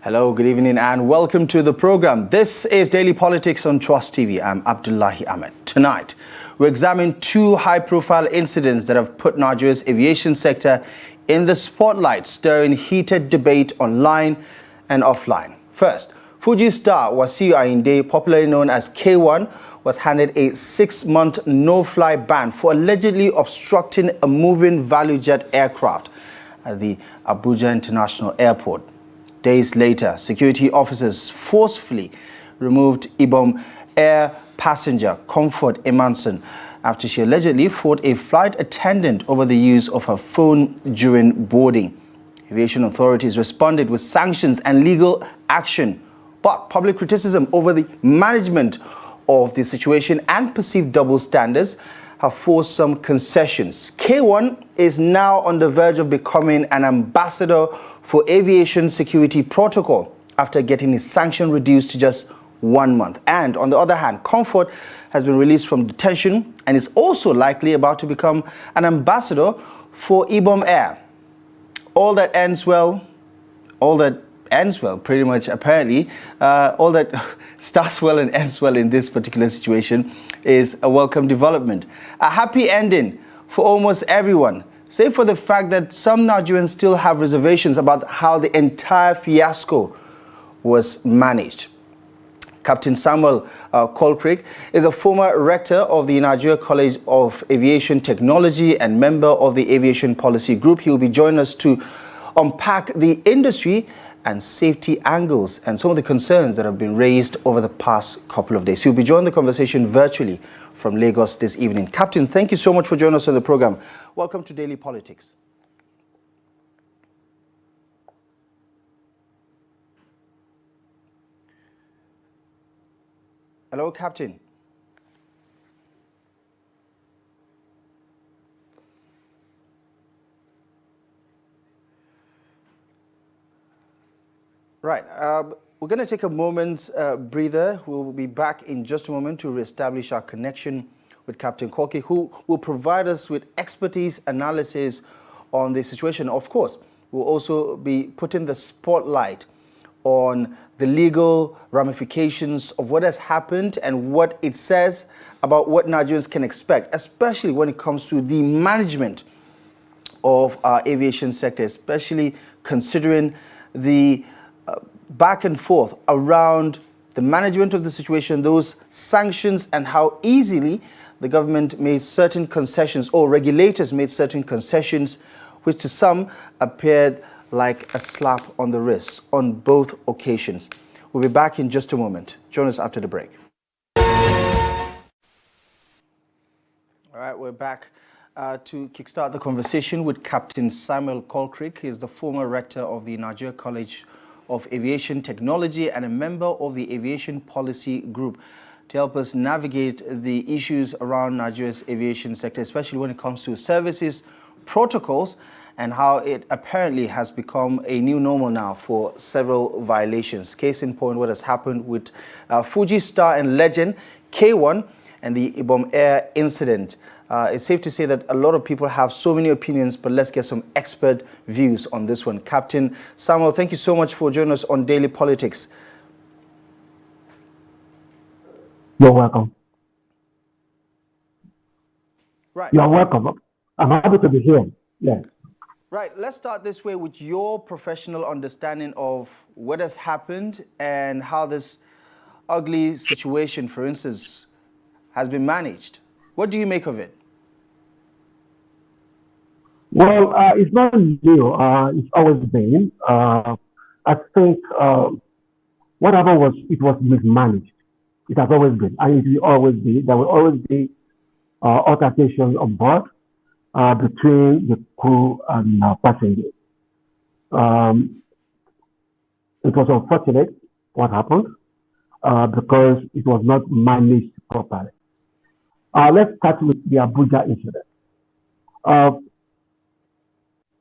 Hello, good evening and welcome to the program. This is Daily Politics on Trust TV. I'm Abdullahi Ahmed. Tonight, we examine two high-profile incidents that have put Nigeria's aviation sector in the spotlight, stirring heated debate online and offline. First, Fuji star Wasiu Ayinde, popularly known as K1, was handed a 6-month no-fly ban for allegedly obstructing a moving value jet aircraft at the Abuja International Airport. Days later, security officers forcefully removed Ibom Air passenger Comfort Emanson after she allegedly fought a flight attendant over the use of her phone during boarding. Aviation authorities responded with sanctions and legal action, but public criticism over the management of the situation and perceived double standards have forced some concessions. K1 is now on the verge of becoming an ambassador for aviation security protocol after getting his sanction reduced to just 1 month. And on the other hand, Comfort has been released from detention and is also likely about to become an ambassador for Ibom Air. All that ends well, pretty much apparently, all that starts well and ends well in this particular situation is a welcome development. A happy ending for almost everyone, save for the fact that some Nigerians still have reservations about how the entire fiasco was managed. Captain Samuel Caulcrick is a former rector of the Nigerian College of Aviation Technology and member of the Aviation Policy Group. He will be joining us to unpack the industry and safety angles and some of the concerns that have been raised over the past couple of days. He'll be joining the conversation virtually from Lagos this evening. Captain, thank you so much for joining us on the program. Welcome to Daily Politics. Hello, Captain. Right. We're going to take a moment's breather. We'll be back in just a moment to reestablish our connection with Captain Caulcrick, who will provide us with expertise analysis on the situation. Of course, we'll also be putting the spotlight on the legal ramifications of what has happened and what it says about what Nigerians can expect, especially when it comes to the management of our aviation sector, especially considering the back and forth around the management of the situation, those sanctions, and how easily the government made certain concessions or regulators made certain concessions, which to some appeared like a slap on the wrist on both occasions. We'll be back in just a moment. Join us after the break. All right, we're back to kickstart the conversation with Captain Samuel Caulcrick. He is the former rector of the Nigerian College of Aviation Technology and a member of the Aviation Policy Group, to help us navigate the issues around Nigeria's aviation sector, especially when it comes to services, protocols, and how it apparently has become a new normal now for several violations. Case in point, what has happened with Fuji star and legend K1 and the Ibom Air incident. It's safe to say that a lot of people have so many opinions, but let's get some expert views on this one. Captain Samuel, thank you so much for joining us on Daily Politics. You're welcome. Right. You're welcome. I'm happy to be here. Yeah. Right. Let's start this way with your professional understanding of what has happened and how this ugly situation, for instance, has been managed. What do you make of it? Well, it's not new. It's always been. I think what happened was it was mismanaged. It has always been, and it will always be. There will always be altercations on board between the crew and passengers. It was unfortunate what happened because it was not managed properly. Let's start with the Abuja incident.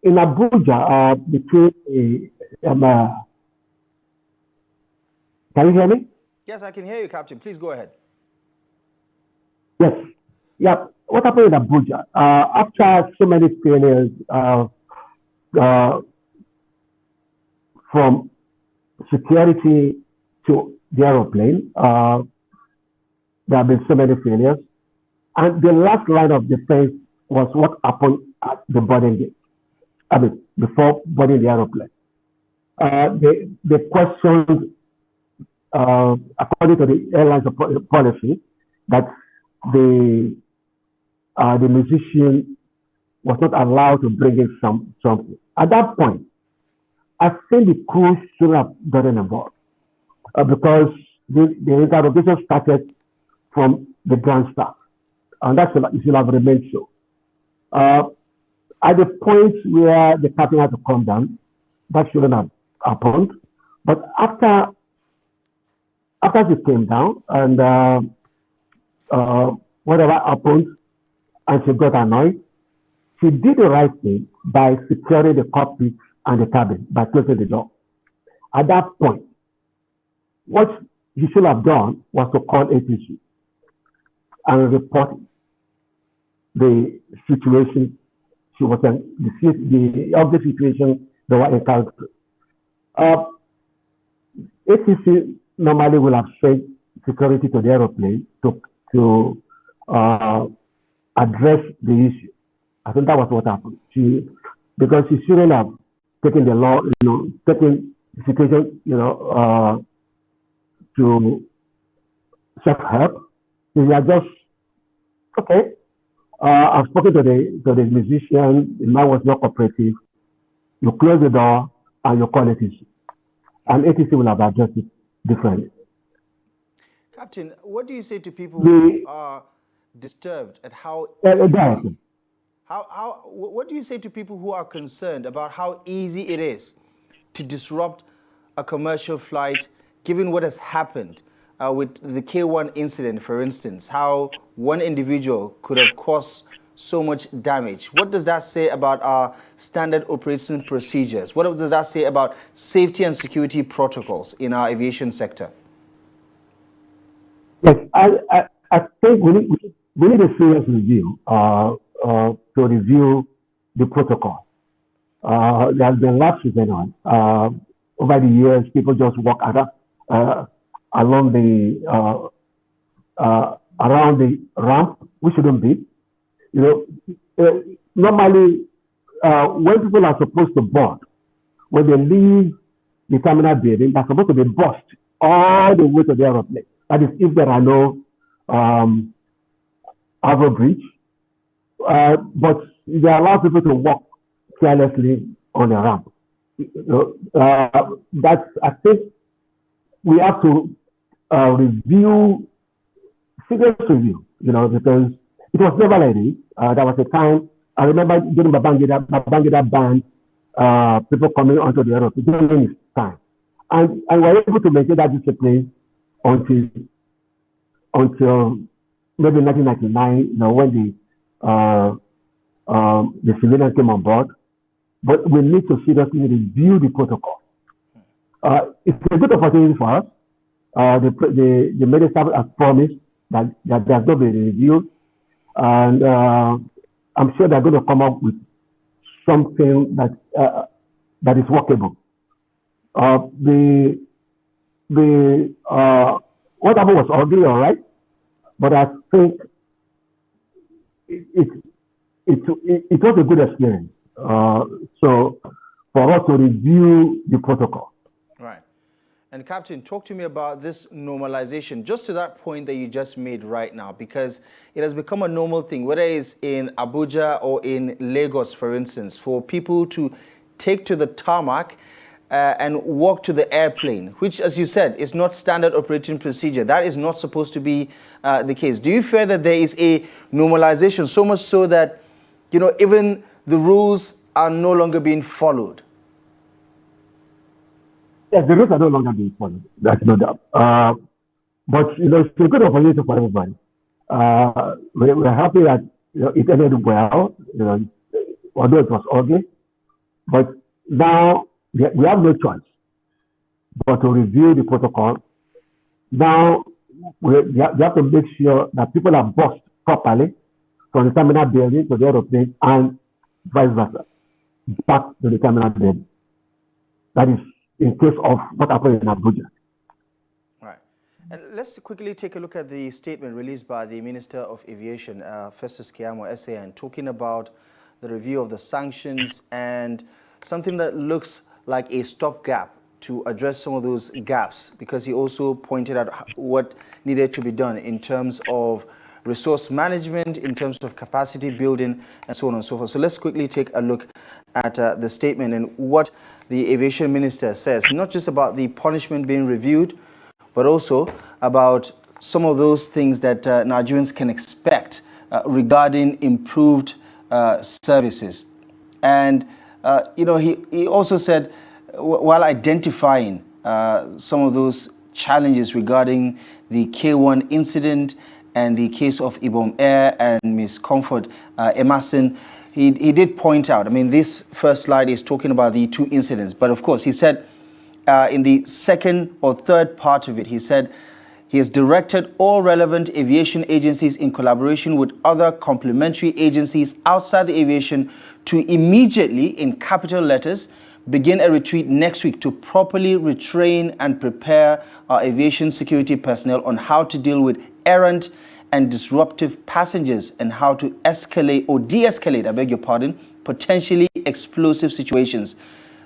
In Abuja, between can you hear me? Yes, I can hear you, Captain. Please go ahead. Yes. Yeah. What happened in Abuja? After so many failures from security to the aeroplane. There have been so many failures. And the last line of defense was what happened at the boarding gate. I mean, before boarding the aeroplane. They questioned, according to the airline's policy, that the musician was not allowed to bring in something. At that point, I think the crew should have gotten involved because the interrogation started from the ground staff, and that should have remained so. At the point where the captain had to come down, that shouldn't have happened. But after she came down and whatever happened, and she got annoyed, she did the right thing by securing the cockpit and the cabin by closing the door. At that point, what she should have done was to call ATC and report the situation she was in, of the situation they were encountering. ATC normally will have sent security to the aeroplane to address the issue. I think that was what happened. Because she shouldn't have taken the law, taken the situation, to self-help. They are just, okay, I've spoken to the musician, the man was not cooperative. You close the door and you call ATC. And ATC will have addressed it differently. Captain, what do you say to people who are disturbed at how easy, what do you say to people who are concerned about how easy it is to disrupt a commercial flight, given what has happened with the K1 incident, for instance, how one individual could have caused so much damage? What does that say about our standard operating procedures? What does that say about safety and security protocols in our aviation sector? Yes, I think we need a serious review to review the protocol. There has been lapses on over the years. People just walk along the around the ramp, which shouldn't be. Normally, when people are supposed to board, when they leave the terminal building, they're supposed to be bussed all the way to the aeroplane. That is, if there are no overbridge. But they allow people to walk carelessly on the ramp. I think we have to review, serious review, because it was never like this. There was a time, I remember during Babangida ban, people coming onto the aeroplane during this time. And we were able to maintain that discipline until maybe 1999, when the civilians came on board. But we need to seriously review the protocol. It's a good opportunity for us. The minister has promised that there's going to be a review, and I'm sure they're going to come up with something that is workable. What happened was ugly, all right, but I think it was a good experience. So for us to review the protocol. Right. And Captain, talk to me about this normalization, just to that point that you just made right now, because it has become a normal thing, whether it's in Abuja or in Lagos, for instance, for people to take to the tarmac and walk to the airplane, which, as you said, is not standard operating procedure. That is not supposed to be the case. Do you fear that there is a normalization, so much so that, even the rules are no longer being followed? Yes, the rules are no longer being followed. That's no doubt. But it's a good opportunity for everybody. We're happy that it ended well. Although it was ugly, but now we have no choice but to review the protocol. Now we have to make sure that people are bussed properly from the terminal building to the aeroplane and vice versa, back to the terminal building. That is in case of what happened in Abuja. Right. And let's quickly take a look at the statement released by the Minister of Aviation, Festus Keyamo, SAN, talking about the review of the sanctions and something that looks like a stopgap to address some of those gaps, because he also pointed out what needed to be done in terms of resource management, in terms of capacity building, and so on and so forth. So let's quickly take a look at the statement and what the aviation minister says, not just about the punishment being reviewed, but also about some of those things that Nigerians can expect regarding improved services. And, he also said, while identifying some of those challenges regarding the K1 incident and the case of Ibom Air and Ms. Comfort Emerson, he did point out, I mean, this first slide is talking about the two incidents, but of course, he said in the second or third part of it, he said he has directed all relevant aviation agencies in collaboration with other complementary agencies outside the aviation to immediately, in capital letters, begin a retreat next week to properly retrain and prepare our aviation security personnel on how to deal with errant and disruptive passengers and how to escalate or de-escalate, I beg your pardon, potentially explosive situations.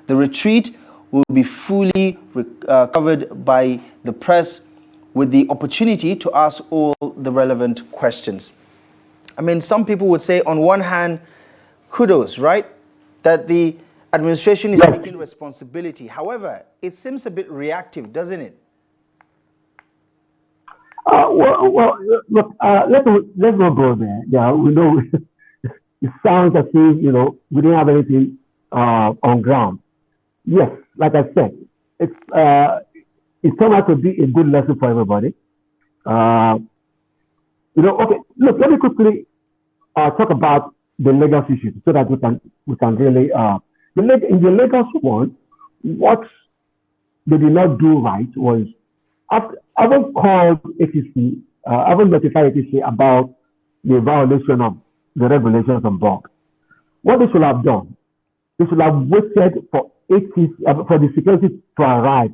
The retreat will be fully covered by the press with the opportunity to ask all the relevant questions. I mean, some people would say, on one hand, kudos, right? That the administration is taking responsibility. However, it seems a bit reactive, doesn't it? Look, let's not go there. Yeah, we know it sounds as if, we don't have anything on ground. Yes, like I said, it turned out to be a good lesson for everybody. Okay, look, let me quickly talk about the legacy issues so that we can really in the Lagos one, what they did not do right was, I haven't called ATC, I haven't notified ATC about the violation of the regulations on board. What they should have done, they should have waited for ATC, for the security to arrive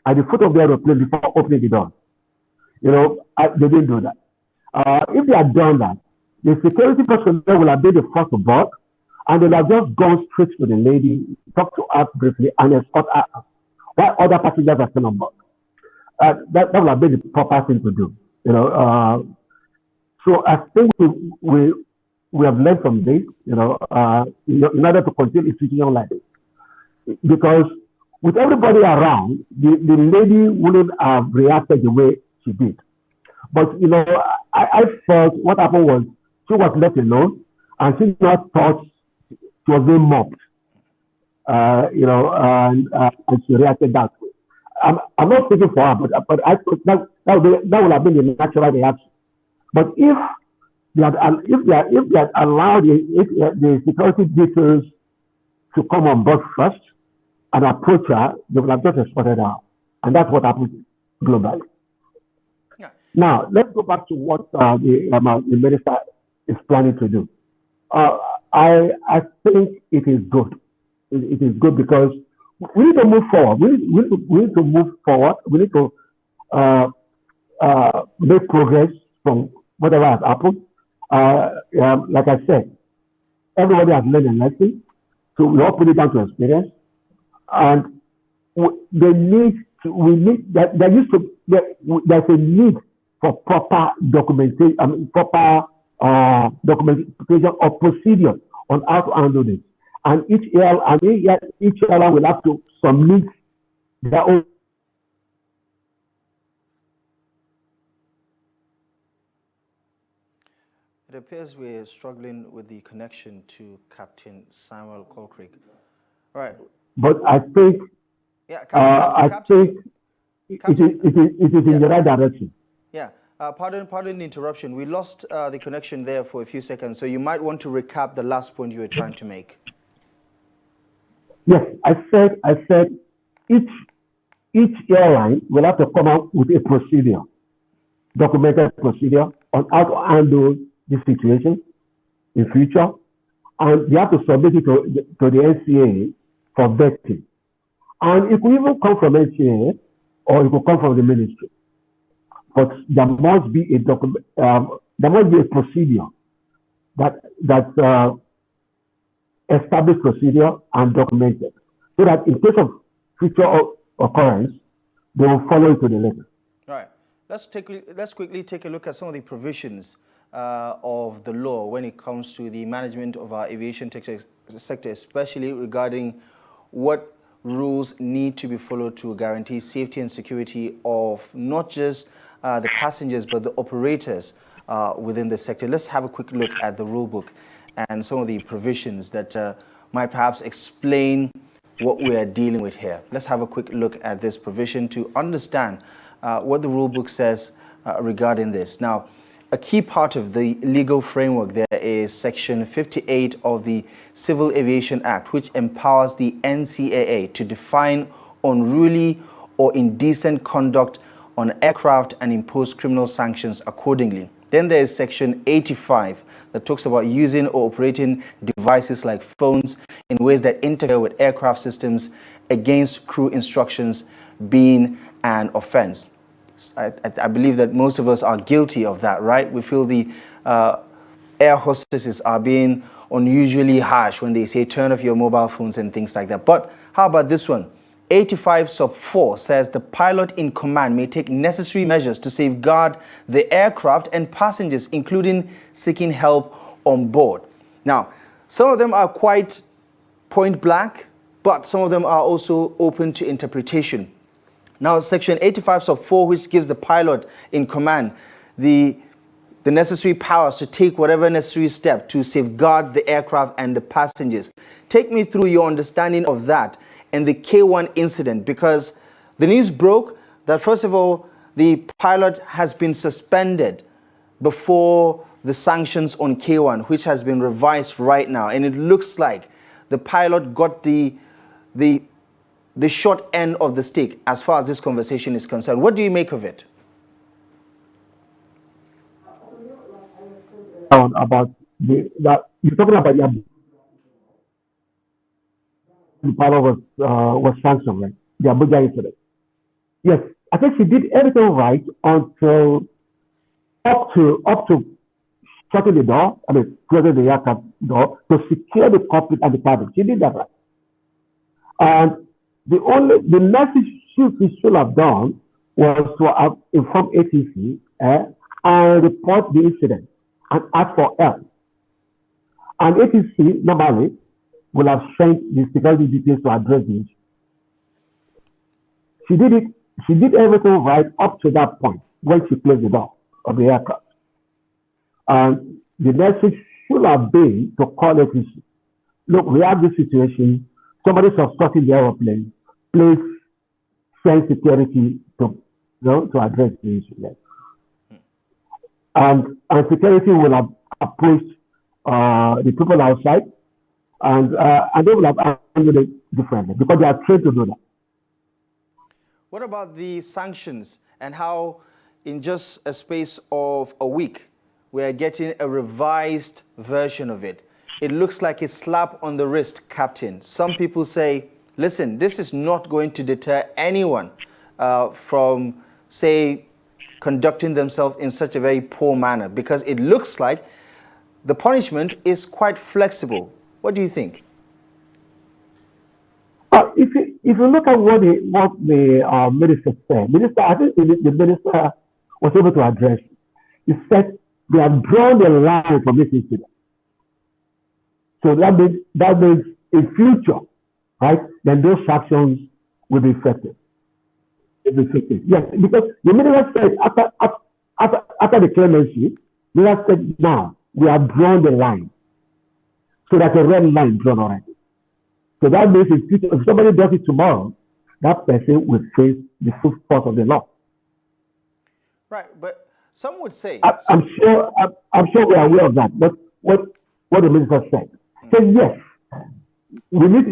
at the foot of the aeroplane before opening the door. They didn't do that. If they had done that, the security personnel will have been the first to board, and they'll have just gone straight to the lady, talk to her briefly, and escort her while other passengers are still on board. That would have been the proper thing to do. So I think we have learned from this, in order to continue a situation like this. Because with everybody around, the lady wouldn't have reacted the way she did. But, I felt what happened was she was left alone, and she not thought she was being mocked, and she reacted that way. I'm not speaking for her, but I thought that would have been the natural reaction. But if they had allowed the security details to come on board first and approach her, they would have just escorted her, and that's what happened globally. Yeah. Now let's go back to what the minister is planning to do. I think it is good. It is good because we need to move forward. We need to move forward. We need to make progress from whatever has happened. Like I said, everybody has learned a lesson, so we all put it down to experience. And there's a need for proper documentation, documentation of procedure on how to handle this. And each airline will have to submit their own. It appears we're struggling with the connection to Captain Samuel Caulcrick. All right. But I think, Captain, it is in the right direction. Yeah. Pardon the interruption. We lost the connection there for a few seconds, so you might want to recap the last point you were trying to make. Yes, I said each airline will have to come out with a procedure, documented procedure on how to handle this situation in future, and they have to submit it to the NCA for vetting. And it could even come from NCA or it could come from the ministry. But there must be a document, there must be a procedure that established procedure and documented, so that in case of future occurrence, they will follow it to the letter. All right. Let's quickly take a look at some of the provisions of the law when it comes to the management of our aviation sector, especially regarding what rules need to be followed to guarantee safety and security of not just the passengers but the operators within the sector. Let's have a quick look at the rule book and some of the provisions that might perhaps explain what we are dealing with here. Let's have a quick look at this provision to understand what the rule book says regarding this. Now, a key part of the legal framework there is Section 58 of the Civil Aviation Act, which empowers the NCAA to define unruly or indecent conduct on aircraft and impose criminal sanctions accordingly. Then there is Section 85 that talks about using or operating devices like phones in ways that interfere with aircraft systems against crew instructions being an offense. I believe that most of us are guilty of that, right? We feel the air hostesses are being unusually harsh when they say turn off your mobile phones and things like that. But how about this one? 85 sub 4 says the pilot in command may take necessary measures to safeguard the aircraft and passengers, including seeking help on board. Now, some of them are quite point blank, but some of them are also open to interpretation. Now, Section 85 sub 4, which gives the pilot in command the necessary powers to take whatever necessary step to safeguard the aircraft and the passengers. Take me through your understanding of that and the K1 incident, because the news broke that, first of all, the pilot has been suspended before the sanctions on K1, which has been revised right now. And it looks like the pilot got the short end of the stick as far as this conversation is concerned. What do you make of it? About you're talking about the pilot was sanctioned, right? The Abuja incident. Yes, I think she did everything right until up to shutting the door. I mean, closing the aircraft door to secure the cockpit and the cabin. She did that right. And the next she should have done was to have informed ATC and report the incident and ask for help. And ATC normally will have sent the security details to address the issue. She did it. She did everything right up to that point when she closed the door of the aircraft. And the next thing should have been to call ATC. Look, we have this situation. Somebody's obstructing the airplane. Please send security to address the issue. Yes. And security will have approached the people outside, and they will have handled it differently because they are trained to do that. What about the sanctions and how in just a space of a week we are getting a revised version of it? It looks like a slap on the wrist, Captain. Some people say, listen, this is not going to deter anyone from, say, conducting themselves in such a very poor manner, because it looks like the punishment is quite flexible. What do you think? If you look at what the minister said, I think the minister was able to address it. He said they have drawn the line from this incident. So that means in future, right, then those sanctions will be effective. Yes, because the minister said after the clemency, the minister said now we have drawn the line. So that's a red line drawn already. So that means in future, if somebody does it tomorrow, that person will face the full force of the law. Right, but some would say... I'm sure we are aware of that. But what the minister said, said yes, we need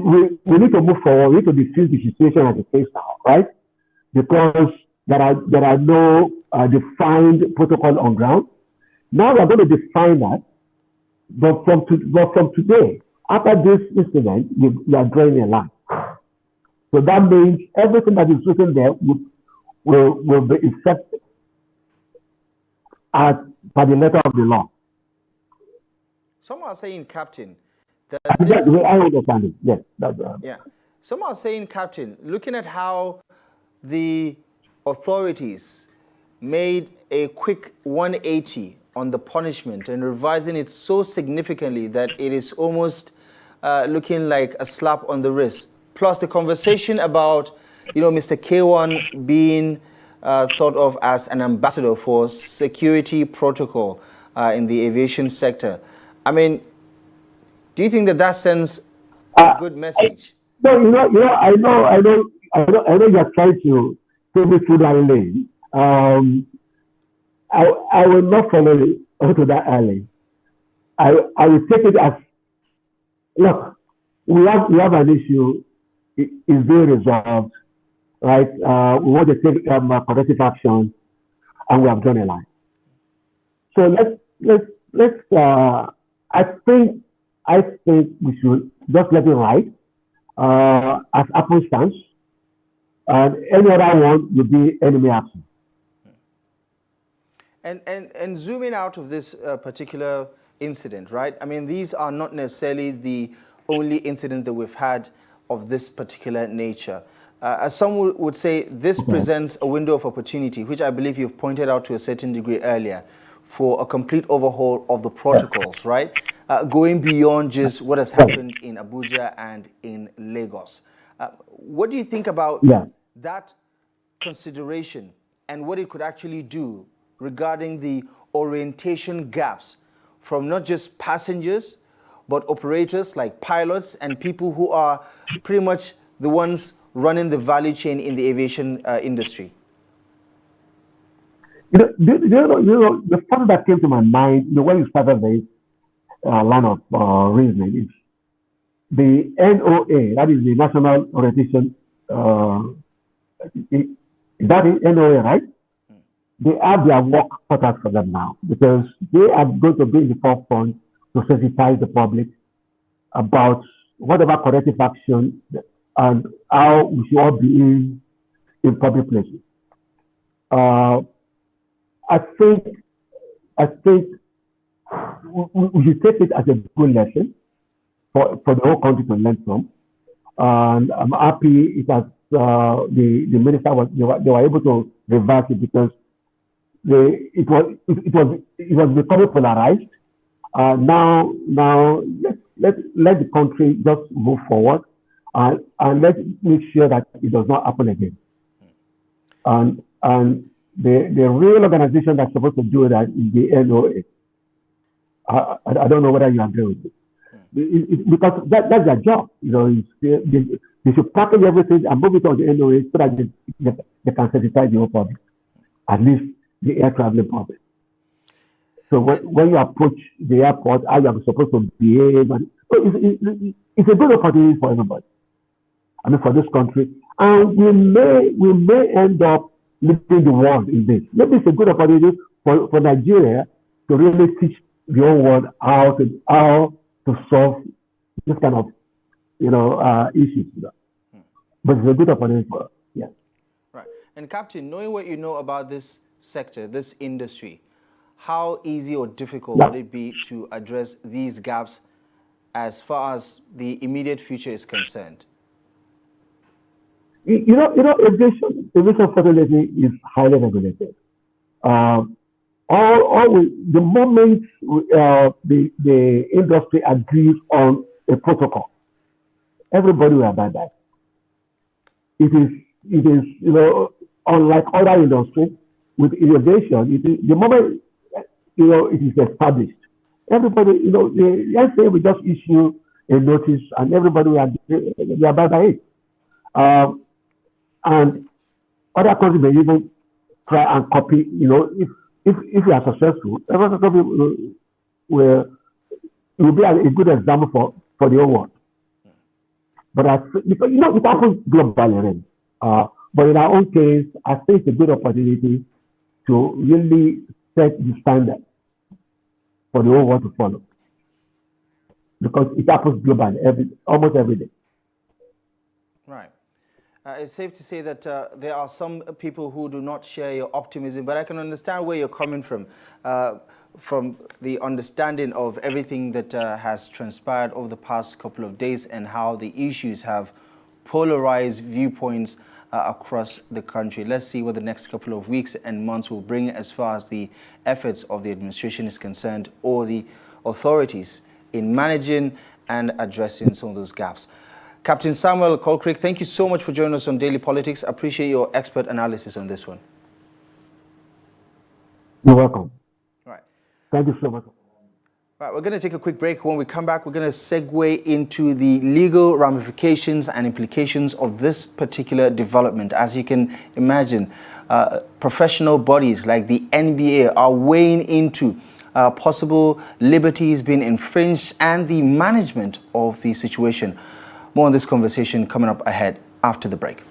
to move forward. We need to defuse the situation as it is now, right? Because there are no defined protocol on ground. Now we are going to define that. But from today, after this incident, you are drawing a line. So that means everything that is written there will be accepted as by the letter of the law. Some are saying, Captain, that That's the way I understand it. Yes, that's yeah. Some are saying, Captain, looking at how the authorities made a quick 180 on the punishment and revising it so significantly that it is almost looking like a slap on the wrist. Plus the conversation about, Mr. K1 being thought of as an ambassador for security protocol in the aviation sector. I mean, do you think that sends a good message? No, I know you're trying to take me through that lane. I will not follow you onto that alley. I will take it as, look, we have an issue. It's being resolved, right? We want to take corrective action, and we have drawn a line. So let's. I think we should just let it ride as Apple stands, and any other one will be enemy action. And zooming out of this particular incident, right? I mean, these are not necessarily the only incidents that we've had of this particular nature. As some would say, this presents a window of opportunity, which I believe you've pointed out to a certain degree earlier, for a complete overhaul of the protocols, right? Going beyond just what has happened in Abuja and in Lagos. What do you think about that consideration and what it could actually do regarding the orientation gaps from not just passengers, but operators like pilots and people who are pretty much the ones running the value chain in the aviation industry? The first that came to my mind, when you started this line of reasoning, is the NOA, that is the National Orientation. Is that the NOA, right? They have their work cut out for them now, because they are going to be in the forefront to sensitize the public about whatever corrective action and how we should all be in public places. I think we should take it as a good lesson for the whole country to learn from. And I'm happy it has the minister they were able to reverse it, because it was becoming polarized. Now let the country just move forward, and let's make sure that it does not happen again. And the real organization that's supposed to do that is the NOA. I don't know whether you agree with it. Because that's their job. They should package everything and move it on the NOA so that they can sensitize the whole public, at least the air traveling public. So when you approach the airport, how you are supposed to behave, it's a good opportunity for everybody. I mean, for this country, and we may end up leading the world in this. Maybe it's a good opportunity for Nigeria to really teach the whole world how to solve this kind of issues. But it's a good opportunity for us. Yeah. Right. And Captain, knowing what you know about this sector, this industry, how easy or difficult would it be to address these gaps as far as the immediate future is concerned? Aviation fortunately is highly regulated. The moment the industry agrees on a protocol, everybody will abide by it. It is unlike other industries, with aviation, the moment it is established, everybody, let's say we just issue a notice and everybody will abide by it. And other countries may even try and copy. If you are successful, every country will be a good example for the whole world. But because it happens globally. But in our own case, I think it's a good opportunity to really set the standard for the whole world to follow, because it happens globally almost every day. Right. It's safe to say that there are some people who do not share your optimism, but I can understand where you're coming from the understanding of everything that has transpired over the past couple of days and how the issues have polarized viewpoints across the country. Let's see what the next couple of weeks and months will bring as far as the efforts of the administration is concerned, or the authorities in managing and addressing some of those gaps. Captain Samuel Caulcrick, thank you so much for joining us on Daily Politics. I appreciate your expert analysis on this one. You're welcome. All right. Thank you so much. All right, we're going to take a quick break. When we come back, we're going to segue into the legal ramifications and implications of this particular development. As you can imagine, professional bodies like the NBA are weighing into possible liberties being infringed and the management of the situation. More on this conversation coming up ahead after the break.